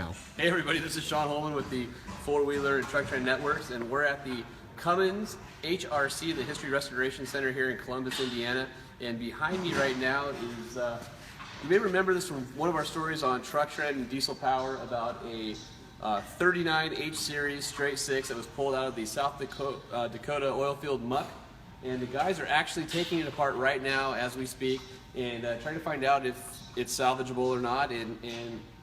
now. Hey everybody, this is Sean Holman with the Four Wheeler and Truck Train Networks, and we're at the Cummins HRC, the History Restoration Center here in Columbus, Indiana. And behind me right now is, you may remember this from one of our stories on Truck Train and Diesel Power about a 39 H Series straight six that was pulled out of the South Dakota oil field muck. And the guys are actually taking it apart right now as we speak and trying to find out if it's salvageable or not, and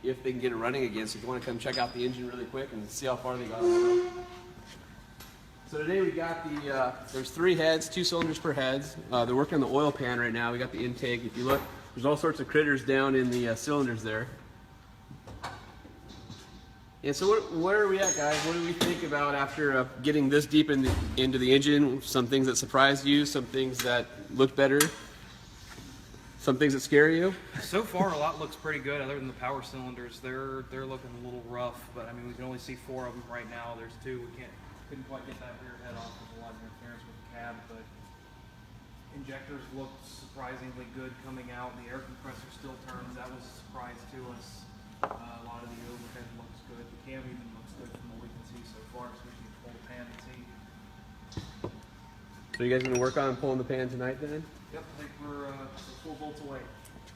if they can get it running again. So if you want to come check out the engine really quick and see how far they got on the road. So today we got the, there's 3 heads, 2 cylinders per heads. They're working on the oil pan right now. We got the intake. If you look, there's all sorts of critters down in the cylinders there. And so where are we at, guys? What do we think about after getting this deep into the engine? Some things that surprised you, some things that looked better, some things that scare you? So far, a lot looks pretty good. Other than the power cylinders, they're looking a little rough. But I mean, we can only see 4 of them right now. There's 2. We couldn't quite get that rear head off. There's a lot of interference with the cab, but injectors looked surprisingly good coming out. The air compressor still turns. That was a surprise to us. A lot of the overhead looks good. The cam even looks good from what we can see so far, so we can pull the pan and see. So you guys gonna work on pulling the pan tonight then? Yep, I think we're 4 volts away.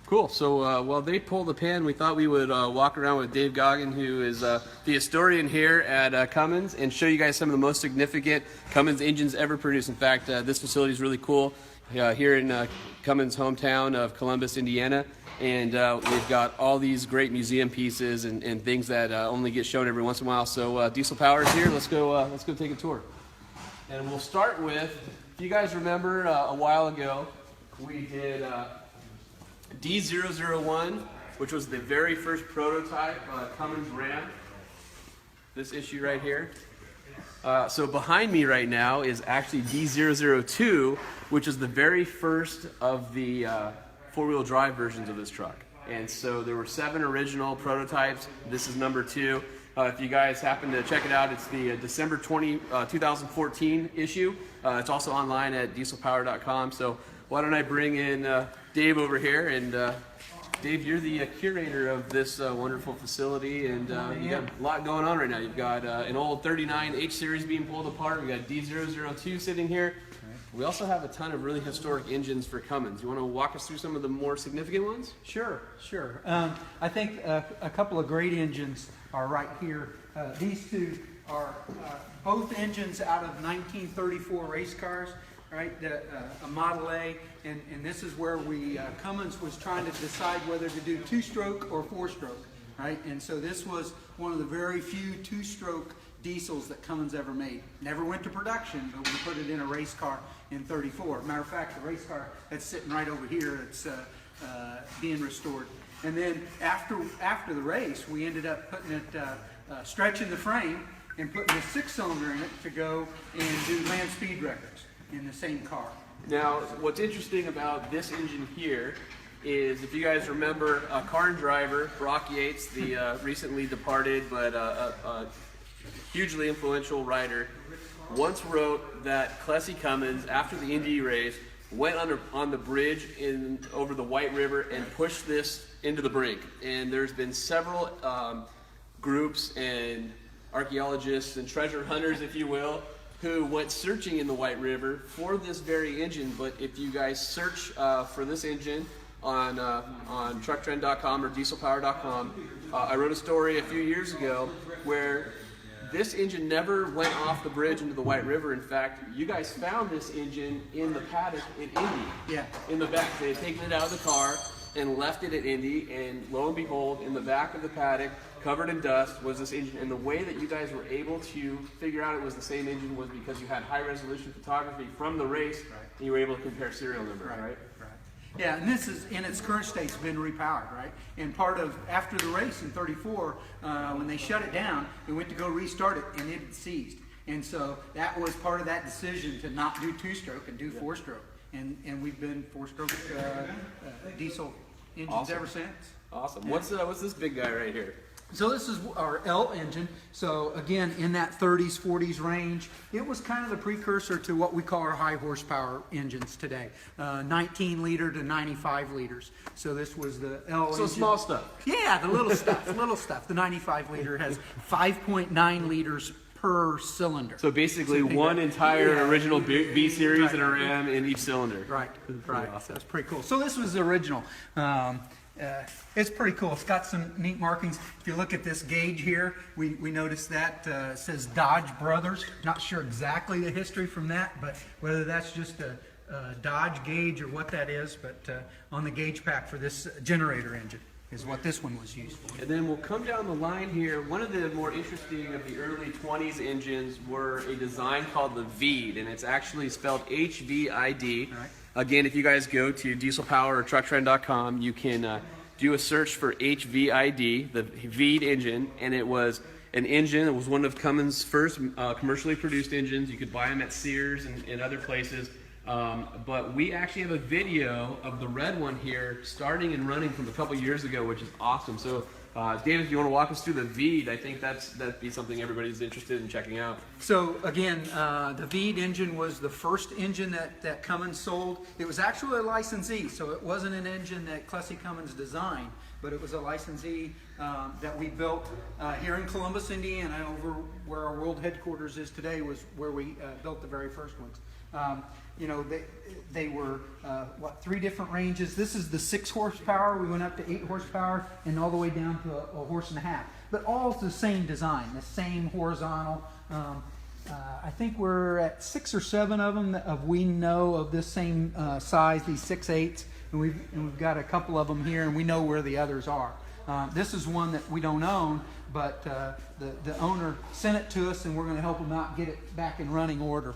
Cool. So while they pull the pan, we thought we would walk around with Dave Goggin, who is the historian here at Cummins, and show you guys some of the most significant Cummins engines ever produced. In fact, this facility is really cool here in Cummins' hometown of Columbus, Indiana. And we've got all these great museum pieces and things that only get shown every once in a while. So Diesel Power is here. Let's go take a tour. And we'll start with, if you guys remember a while ago, we did D001, which was the very first prototype Cummins Ram. This issue right here. So behind me right now is actually D002, which is the very first of the four-wheel drive versions of this truck. And so there were 7 original prototypes. This is number 2. If you guys happen to check it out, it's the December 2014 issue. It's also online at dieselpower.com. So why don't I bring in Dave over here, and Dave, you're the curator of this wonderful facility, and you got a lot going on right now. You've got an old 39 H Series being pulled apart. We got D002 sitting here. We also have a ton of really historic engines for Cummins. You want to walk us through some of the more significant ones? Sure. I think a couple of great engines are right here. These 2 are both engines out of 1934 race cars, right? A Model A, and this is where Cummins was trying to decide whether to do 2-stroke or 4-stroke, right? And so this was one of the very few 2-stroke diesels that Cummins ever made. Never went to production, but we put it in a race car in 34. Matter of fact, the race car that's sitting right over here, it's being restored. And then after the race, we ended up putting it, stretching the frame and putting a 6-cylinder in it to go and do land speed records in the same car. Now, what's interesting about this engine here is, if you guys remember, Car and Driver, Brock Yates, the recently departed but hugely influential writer, once wrote that Clessie Cummins, after the Indy race, went on the bridge over the White River and pushed this into the brink. And there's been several groups and archaeologists and treasure hunters, if you will, who went searching in the White River for this very engine. But if you guys search for this engine on trucktrend.com or dieselpower.com, I wrote a story a few years ago where this engine never went off the bridge into the White River. In fact, you guys found this engine in the paddock at Indy. Yeah. In the back. They had taken it out of the car and left it at Indy, and lo and behold, in the back of the paddock, covered in dust, was this engine. And the way that you guys were able to figure out it was the same engine was because you had high-resolution photography from the race, and you were able to compare serial numbers, right? Yeah, and this is, in its current state, has been repowered, right? And part of, after the race in 34, when they shut it down, they went to go restart it, and it had seized. And so that was part of that decision to not do 2-stroke and do 4-stroke. And we've been 4-stroke diesel engines ever since. Awesome. Yeah. What's this big guy right here? So this is our L engine. So again, in that 30s, 40s range, it was kind of the precursor to what we call our high horsepower engines today. 19 liter to 95 liters. So this was the L engine. So small stuff. Yeah, the little stuff, little stuff. The 95 liter has 5.9 liters per cylinder. So basically So one entire original B series Right. and a Ram in each cylinder. Right, right. Awesome. That's pretty cool. So this was the original. It's pretty cool. It's got some neat markings. If you look at this gauge here, we noticed that it says Dodge Brothers. Not sure exactly the history from that, but whether that's just a Dodge gauge or what that is, but on the gauge pack for this generator engine is what this one was used for. And then we'll come down the line here. One of the more interesting of the early 20s engines were a design called the Veed, and it's actually spelled HVID. Right. Again, if you guys go to dieselpower or trucktrend.com, you can do a search for HVID, the Veed engine, and it was an engine. It was one of Cummins' first commercially produced engines. You could buy them at Sears and other places. But we actually have a video of the red one here starting and running from a couple years ago, which is awesome. So, David, if you want to walk us through the Veed, I think that'd be something everybody's interested in checking out. So again, the Veed engine was the first engine that Cummins sold. It was actually a licensee, so it wasn't an engine that Plessy Cummins designed, but it was a licensee that we built here in Columbus, Indiana, over where our world headquarters is today, was where we built the very first ones. You know, they were, 3 different ranges. This is the 6 horsepower. We went up to 8 horsepower and all the way down to a horse and a half. But all the same design, the same horizontal. I think we're at 6 or 7 of them that we know of this same size, these 6/8s. And we've got a couple of them here, and we know where the others are. This is one that we don't own, but the owner sent it to us, and we're going to help him out get it back in running order.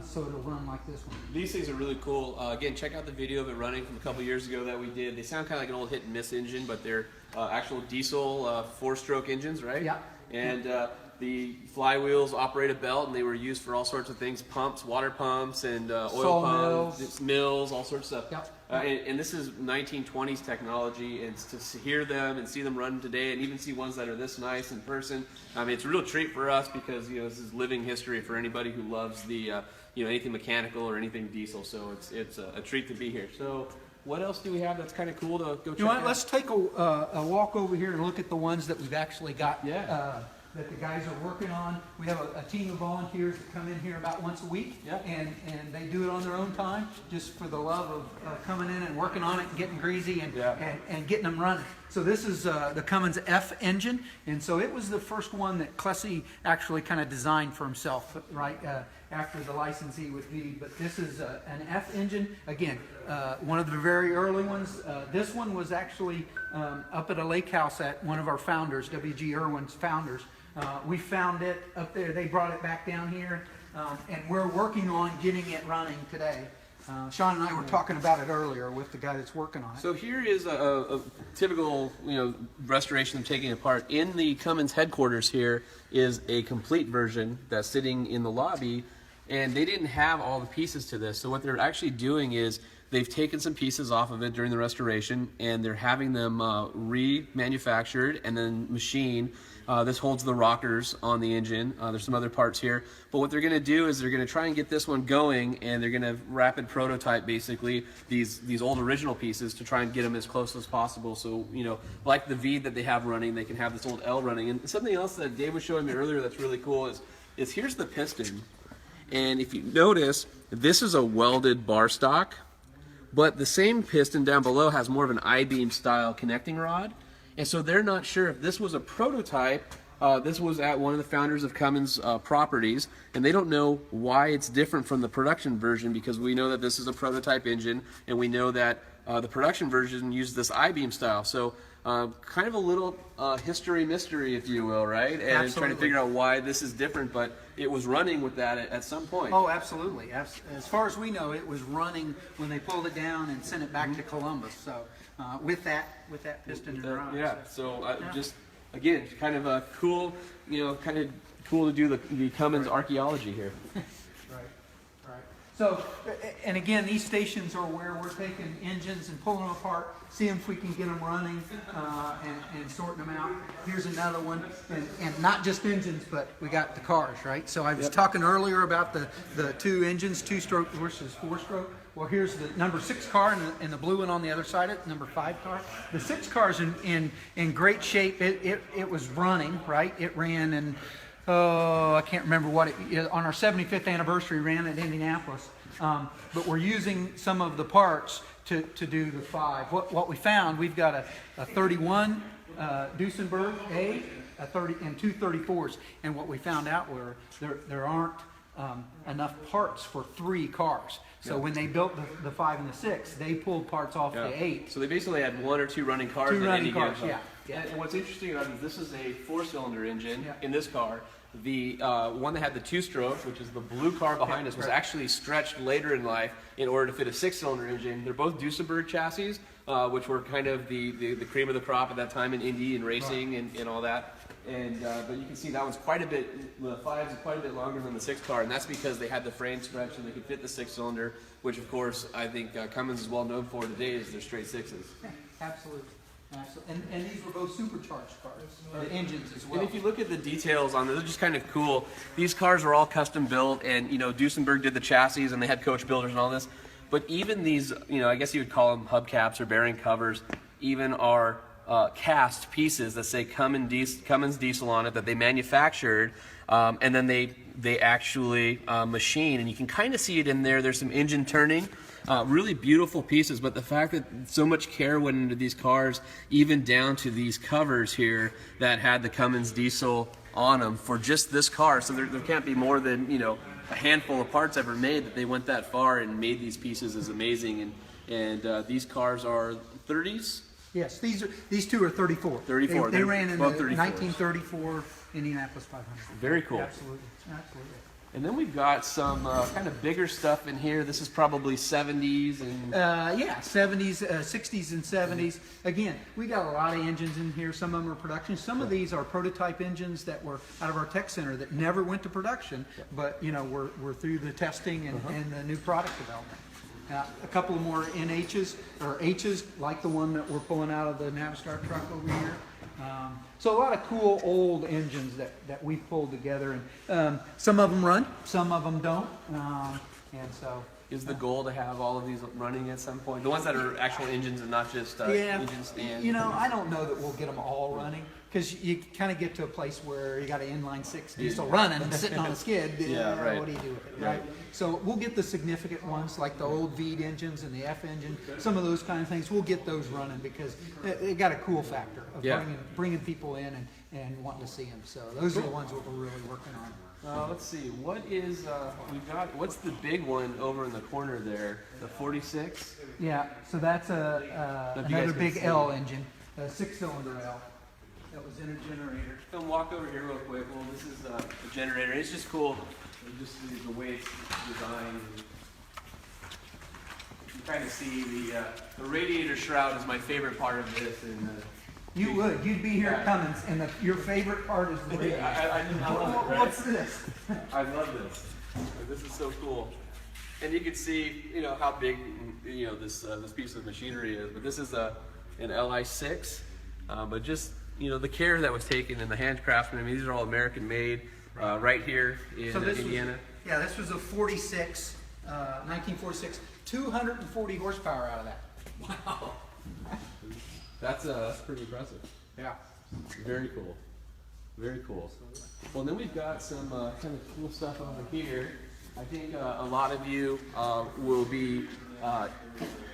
So it'll run like this one. These things are really cool. Again, check out the video of it running from a couple years ago that we did. They sound kind of like an old hit and miss engine, but they're actual diesel 4-stroke engines, right? Yeah. And the flywheels operate a belt, and they were used for all sorts of things: pumps, water pumps, and oil Saw pumps, mills, all sorts of stuff. Yep. And this is 1920s technology, and to hear them and see them run today, and even see ones that are this nice in person, I mean, it's a real treat for us because this is living history for anybody who loves the anything mechanical or anything diesel. So it's a treat to be here. So what else do we have that's kind of cool to go check You know what? out? Let's take a walk over here and look at the ones that we've actually got. Yeah. That the guys are working on. We have a team of volunteers that come in here about once a week, Yeah. and they do it on their own time, just for the love of coming in and working on it and getting greasy and getting them running. So this is the Cummins F Engine, and so it was the first one that Plessy actually kind of designed for himself, right, after the licensee with Veed. But this is an F engine, again, one of the very early ones. This one was actually up at a lake house at one of our founders, W.G. Irwin's founders. We found it up there. They brought it back down here, and we're working on getting it running today. Sean and I were talking about it earlier with the guy that's working on it. So here is a typical, restoration of taking it apart. In the Cummins headquarters here is a complete version that's sitting in the lobby, and they didn't have all the pieces to this. So what they're actually doing is they've taken some pieces off of it during the restoration, and they're having them remanufactured and then machined. This holds the rockers on the engine. There's some other parts here. But what they're going to do is they're going to try and get this one going, and they're going to rapid prototype basically these old original pieces to try and get them as close as possible. So, like the V that they have running, they can have this old L running. And something else that Dave was showing me earlier that's really cool is here's the piston. And if you notice, this is a welded bar stock, but the same piston down below has more of an I-beam style connecting rod. And so they're not sure if this was a prototype. This was at one of the founders of Cummins properties, and they don't know why it's different from the production version, because we know that this is a prototype engine, and we know that the production version used this I-beam style. So kind of a little history mystery, if you will, right? And Absolutely. trying to figure out why this is different, but it was running with that at some point. Oh, absolutely. As far as we know, it was running when they pulled it down and sent it back to Columbus. So with that piston and rod. Yeah. So just again, kind of a cool, kind of cool to do the Cummins archaeology here. Right. So, and again, these stations are where we're taking engines and pulling them apart, seeing if we can get them running and sorting them out. Here's another one, and not just engines, but we got the cars, right? So I was talking earlier about the two engines, 2-stroke versus 4-stroke. Well, here's the number 6 car and the blue one on the other side of it, number 5 car. The 6 car's in great shape. It was running, right? It ran in, I can't remember what it, on our 75th anniversary, ran at Indianapolis. But we're using some of the parts to do the 5. What we found, we've got a 31 Duesenberg A, a 30, and 2 34s. And what we found out were there aren't enough parts for 3 cars. So when they built the 5 and the 6, they pulled parts off the 8. So they basically had 1 or 2 running cars. 2 running cars, yeah. And what's interesting about it is this is a 4-cylinder engine in this car. The one that had the 2-stroke, which is the blue car behind us, was actually stretched later in life in order to fit a 6-cylinder engine. They're both Duesenberg chassis, which were kind of the cream of the crop at that time in Indy and racing and all that. And but you can see that one's quite a bit, the 5 is quite a bit longer than the 6 car, and that's because they had the frame stretch and they could fit the 6-cylinder, which of course I think Cummins is well known for today is their straight 6s. Absolutely. And these were both supercharged cars, the engines as well. And if you look at the details on this, they're just kind of cool. These cars are all custom built, and Duesenberg did the chassis, and they had coach builders and all this. But even these, I guess you would call them hubcaps or bearing covers, even are cast pieces that say Cummins diesel on it that they manufactured, and then they actually machine, and you can kind of see it in there. There's some engine turning. Really beautiful pieces, but the fact that so much care went into these cars, even down to these covers here that had the Cummins diesel on them for just this car. So there can't be more than a handful of parts ever made that they went that far and made these pieces is amazing. And these cars are 30s. Yes, these two are 34. 34. They ran in the 34s. 1934 Indianapolis 500. Very cool. Absolutely. And then we've got some kind of bigger stuff in here. This is probably 70s and 70s, 60s, and 70s. Again, we got a lot of engines in here. Some of them are production. Some of these are prototype engines that were out of our tech center that never went to production, but we're through the testing and the new product development. A couple of more NHs or Hs, like the one that we're pulling out of the Navistar truck over here. So a lot of cool old engines that we've pulled together, and some of them run, some of them don't, and so. Is the goal to have all of these running at some point? The ones that are actual engines and not just engine stand? I don't know that we'll get them all running, because you kind of get to a place where you got an inline 6 diesel running and sitting on a skid. Right. What do you do with it, right? So we'll get the significant ones like the old V engines and the F engine, some of those kind of things. We'll get those running because it got a cool factor of bringing people in and wanting to see them. So those are the ones that we're really working on. Let's see. What is what's the big one over in the corner there? The 46? Yeah. So that's another big L engine, a 6-cylinder L. That was in a generator. Come walk over here real quick. Well, this is a generator. It's just cool. Just the way it's designed. You kind of see the radiator shroud is my favorite part of this. And you'd be here at Cummins, and your favorite part is the radiator. I love it. Right? What's this? I love this. This is so cool. And you can see, how big, this piece of machinery is. But this is an LI6. But just the care that was taken and the handcraftsmen. I mean, these are all American made. Right here in Indiana. This was a 46, 1946, 240 horsepower out of that. Wow. That's pretty impressive. Yeah. Very cool. Very cool. Well, then we've got some kind of cool stuff over here. I think a lot of you will be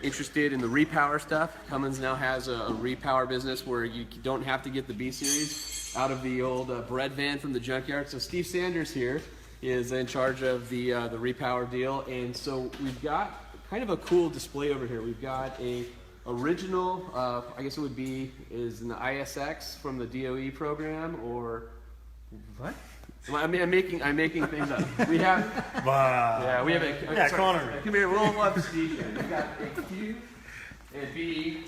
interested in the repower stuff. Cummins now has a repower business where you don't have to get the B-Series out of the old bread van from the junkyard. So Steve Sanders here is in charge of the repower deal, and so we've got kind of a cool display over here. We've got a original, I guess it would be, is an ISX from the DOE program, or what? I'm making things up. We have, we have a Connor. Come here, we'll love Steve here. We got a Q, a B,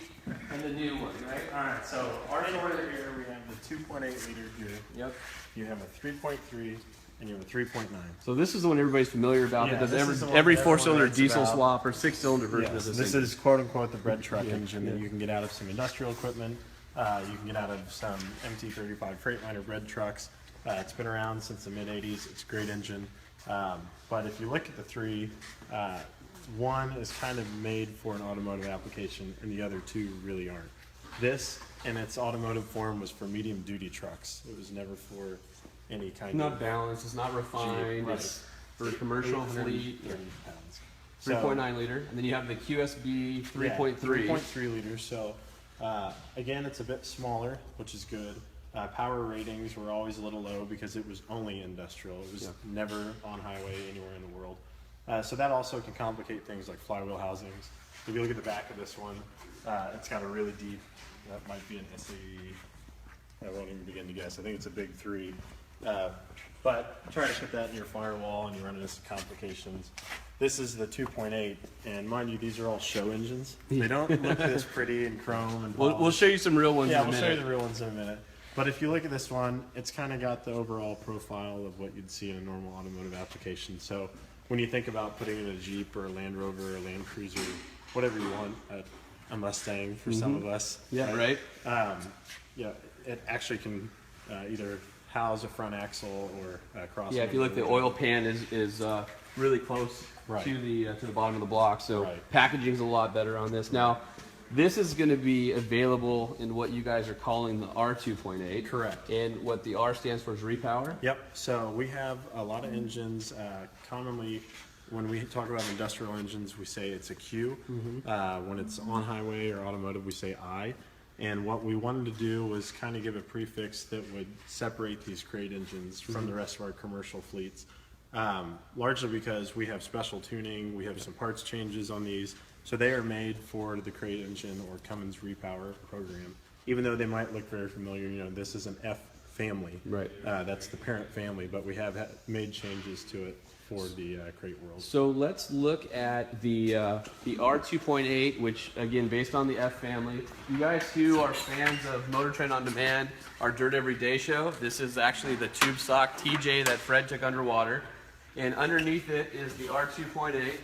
and the new one, right? All right, so our order here, we have the 2.8 liter here. Yep. You have a 3.3, and you have a 3.9. So this is the one everybody's familiar about. Yeah, that does this is the one every that everyone 4-cylinder writes diesel about. swap or 6-cylinder version Yes, of this engine. is quote unquote the bread truck engine that you can get out of some industrial equipment. You can get out of some MT-35 Freightliner bread trucks. It's been around since the mid-'80s. It's a great engine. But if you look at the three, one is kind of made for an automotive application, and the other two really aren't. This, in its automotive form, was for medium-duty trucks. It was never for any kind Not of balanced. It's not refined. right. It's for a commercial fleet. 830 pounds. 3.9 liter, and then you have the QSB 3.3. 3.3 liters. So again, it's a bit smaller, which is good. Power ratings were always a little low because it was only industrial. It was never on highway anywhere in the world. So that also can complicate things like flywheel housings. If you look at the back of this one, it's got a really deep, that might be an SAE. I won't even begin to guess. I think it's a big 3. But try to put that in your firewall and you run into some complications. This is the 2.8, and mind you, these are all show engines. They don't look this pretty and chrome and We'll polished. show you some real ones Yeah, in a we'll show you minute. the real ones in a minute. But if you look at this one, it's kind of got the overall profile of what you'd see in a normal automotive application. So when you think about putting in a Jeep or a Land Rover or a Land Cruiser, whatever you want, a Mustang for some of us. Yeah, right. Yeah, it actually can either house a front axle or cross. Yeah, if you look, the oil pan is really close Right. to the bottom of the block, so Right. packaging's a lot better on this. Now, this is going to be available in what you guys are calling the R2.8. Correct. And what the R stands for is repower. Yep. So we have a lot of engines. Commonly, when we talk about industrial engines, we say it's a Q. When it's on highway or automotive, we say I. And what we wanted to do was kind of give a prefix that would separate these crate engines from the rest of our commercial fleets. Largely because we have special tuning, we have some parts changes on these, so they are made for the crate engine or Cummins repower program. Even though they might look very familiar, you know, this is an F family. Right. That's the parent family, but we have made changes to it for the crate world. So let's look at the R2.8, which again, based on the F family. You guys who are fans of Motor Trend On Demand, our Dirt Everyday show, this is actually the tube stock TJ that Fred took underwater. And underneath it is the R2.8.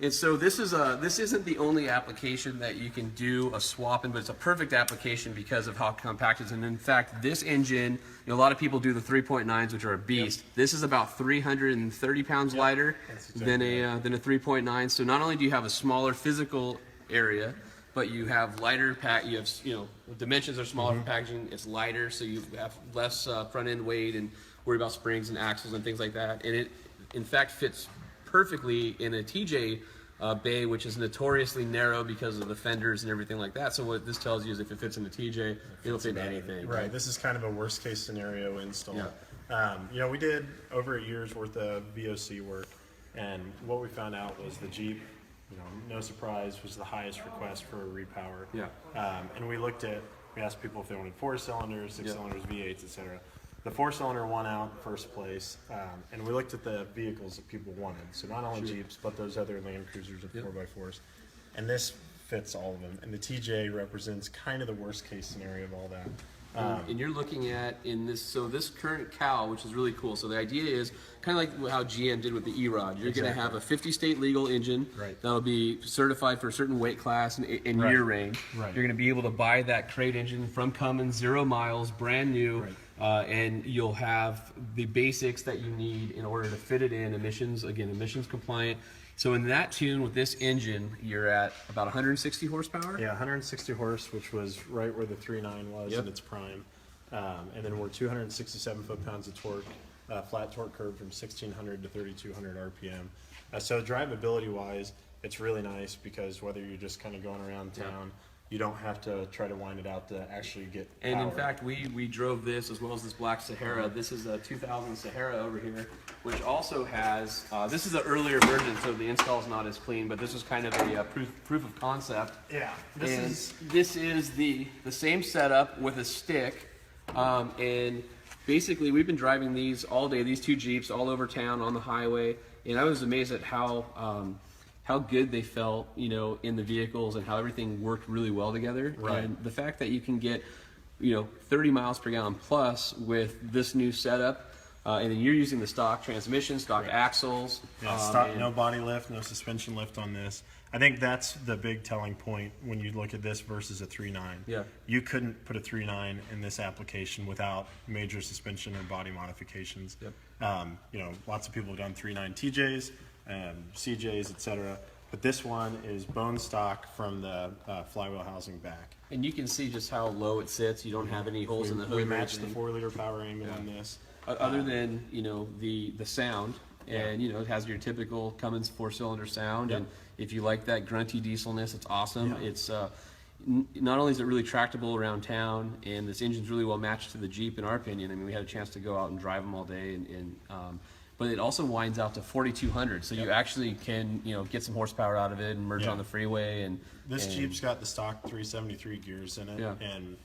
And so this isn't the only application that you can do a swap in, but it's a perfect application because of how compact it is. And in fact, this engine, you know, a lot of people do the 3.9s, which are a beast. This is about 330 pounds lighter than a 3.9. So not only do you have a smaller physical area, but you have lighter pack. You have, you know, dimensions are smaller for packaging. It's lighter, so you have less front end weight and worry about springs and axles and things like that. And it, in fact, fits perfectly in a TJ bay, which is notoriously narrow because of the fenders and everything like that. So what this tells you is if it fits in a TJ, it'll fit in anything. Right. This is kind of a worst case scenario install. You know, we did over a year's worth of VOC work, and what we found out was the Jeep, you know, no surprise, was the highest request for a repower. Yeah. And we asked people if they wanted 4 cylinders, 6 cylinders, V8s, etc. The 4-cylinder won out first place, and we looked at the vehicles that people wanted. So not only Jeeps, but those other Land Cruisers and 4x4s. And this fits all of them. And the TJ represents kind of the worst case scenario of all that. And you're looking at this current cow, which is really cool. So the idea is kind of like how GM did with the E-Rod. You're going to have a 50-state legal engine that'll be certified for a certain weight class and year range. Right. You're going to be able to buy that crate engine from Cummins, 0 miles, brand new. And you'll have the basics that you need in order to fit it in, emissions compliant. So in that tune with this engine, you're at about 160 horsepower? Yeah, 160 horse, which was right where the 3.9 was in its prime. And then we're 267 foot-pounds of torque, flat torque curve from 1600 to 3200 RPM. So drivability-wise, it's really nice because whether you're just kind of going around town, you don't have to try to wind it out to actually get power. And in fact, we drove this as well as this black Sahara. This is a 2000 Sahara over here, which also has, this is an earlier version, so the install is not as clean, but this is kind of a proof of concept. Yeah, This is the same setup with a stick, and basically we've been driving these all day, these 2 Jeeps all over town on the highway, and I was amazed at how good they felt, you know, in the vehicles and how everything worked really well together. Right. And the fact that you can get 30 miles per gallon plus with this new setup. And then you're using the stock transmission, stock axles. Yeah, no body lift, no suspension lift on this. I think that's the big telling point when you look at this versus a 3.9. Yeah. You couldn't put a 3.9 in this application without major suspension or body modifications. Yep. Lots of people have done 3.9 TJs, CJs, etc. But this one is bone stock from the flywheel housing back. And you can see just how low it sits. You don't have any holes in the hood. We or matched the anything. 4-liter power angle on this. Other than the sound, and it has your typical Cummins 4-cylinder sound, Yep. and if you like that grunty dieselness, it's awesome. Yeah. It's not only is it really tractable around town, and this engine's really well matched to the Jeep in our opinion. I mean, we had a chance to go out and drive them all day, but it also winds out to 4,200, so you actually can get some horsepower out of it and merge Yeah. on the freeway. And This Jeep's got the stock 373 gears in it, Yeah. and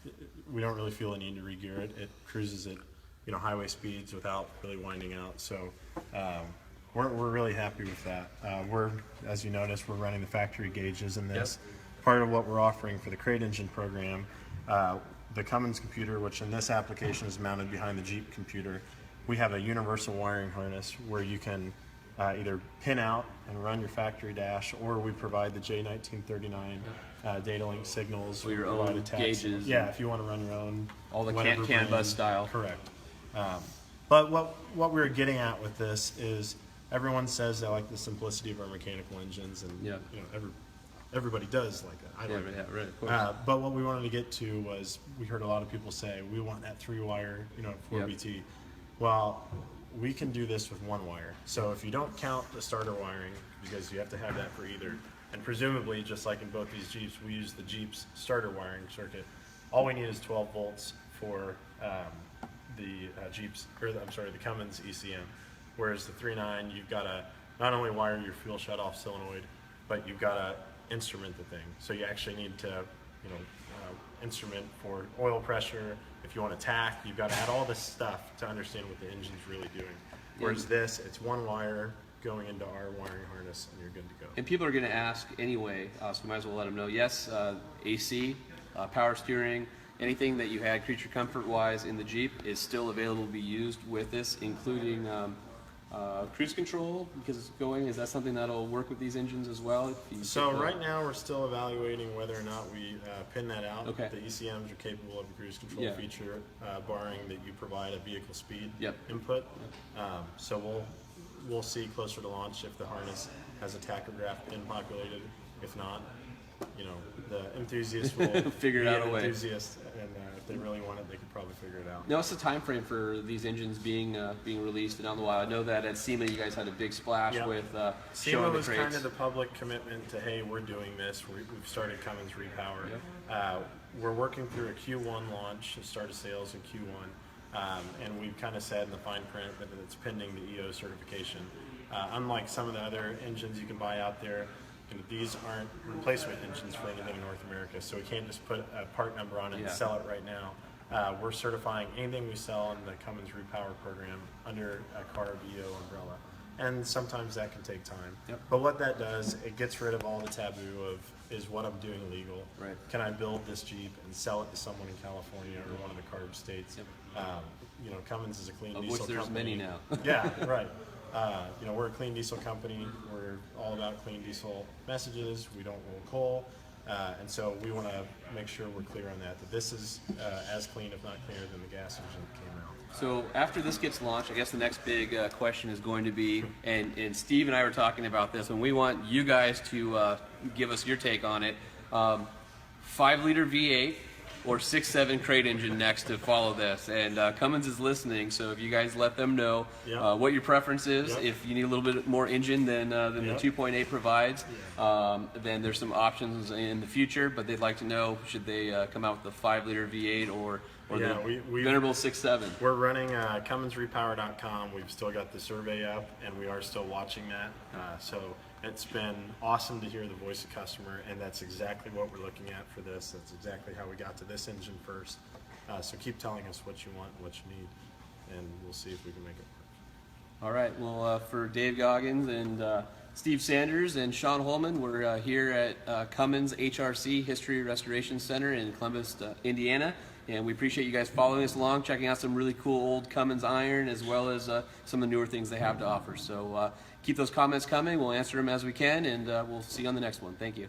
we don't really feel a need to re-gear it. It cruises at highway speeds without really winding out. So we're really happy with that. As you noticed, we're running the factory gauges in this. Part of what we're offering for the crate engine program, the Cummins computer, which in this application is mounted behind the Jeep computer, we have a universal wiring harness where you can either pin out and run your factory dash, or we provide the J1939 data link signals. For your We provide own a tach gauges. signal. Yeah, if you want to run your own. All the whatever CAN bus brand. style. Correct. But what we're getting at with this is everyone says they like the simplicity of our mechanical engines, and everybody does like that. I like that. right, of course. But what we wanted to get to was we heard a lot of people say we want that 3-wire, 4BT. Well, we can do this with 1 wire. So if you don't count the starter wiring, because you have to have that for either, and presumably just like in both these Jeeps, we use the Jeep's starter wiring circuit. All we need is 12 volts for the Cummins ECM. Whereas the 3.9, you've got to not only wire your fuel shutoff solenoid, but you've got to instrument the thing. So you actually need to, instrument for oil pressure. If you want to tack, you've got to add all this stuff to understand what the engine's really doing. Whereas this, it's 1 wire going into our wiring harness, and you're good to go. And people are going to ask anyway, so we might as well let them know. Yes, AC, power steering, anything that you had creature comfort wise in the Jeep is still available to be used with this, including cruise control, because it's going. Is that something that'll work with these engines as well? So right now we're still evaluating whether or not we pin that out. Okay. The ECMs are capable of a cruise control feature, barring that you provide a vehicle speed input. So we'll see closer to launch if the harness has a tachograph pin populated. If not, the enthusiast will Figure be out an a way. enthusiast, and if they really want it, they could probably figure it out. Now, what's the time frame for these engines being released and on the wild? I know that at SEMA you guys had a big splash with SEMA showing the was crates. kind of the public commitment to, hey, we're doing this. We've started Cummins Repower. We're working through a Q1 launch, a start of sales in Q1, and we've kind of said in the fine print that it's pending the EO certification. Unlike some of the other engines you can buy out there, these aren't replacement engines for anything in North America, so we can't just put a part number on it and sell it right now. We're certifying anything we sell in the Cummins Repower program under a CARB EO umbrella, and sometimes that can take time. But what that does, it gets rid of all the taboo of, is what I'm doing legal? Right. Can I build this Jeep and sell it to someone in California or one of the CARB states? Cummins is a clean Of diesel which there's company. many now. Yeah, right. We're a clean diesel company. We're all about clean diesel messages. We don't roll coal. And so we want to make sure we're clear on that this is as clean, if not cleaner, than the gas engine that came out. So after this gets launched, I guess the next big question is going to be, and Steve and I were talking about this, and we want you guys to give us your take on it. 5-liter V8 or 6.7 crate engine next to follow this. And Cummins is listening, so if you guys let them know what your preference is, if you need a little bit more engine than the 2.8 provides, then there's some options in the future, but they'd like to know, should they come out with the 5-liter V8 or the venerable 6.7? We're running CumminsRepower.com. We've still got the survey up, and we are still watching that. So it's been awesome to hear the voice of customer, and that's exactly what we're looking at for this. That's exactly how we got to this engine first. So keep telling us what you want and what you need, and we'll see if we can make it work. All right. Well, for Dave Goggins and Steve Sanders and Sean Holman, we're here at Cummins HRC History Restoration Center in Columbus, Indiana. And we appreciate you guys following us along, checking out some really cool old Cummins iron, as well as some of the newer things they have to offer. So keep those comments coming. We'll answer them as we can, and we'll see you on the next one. Thank you.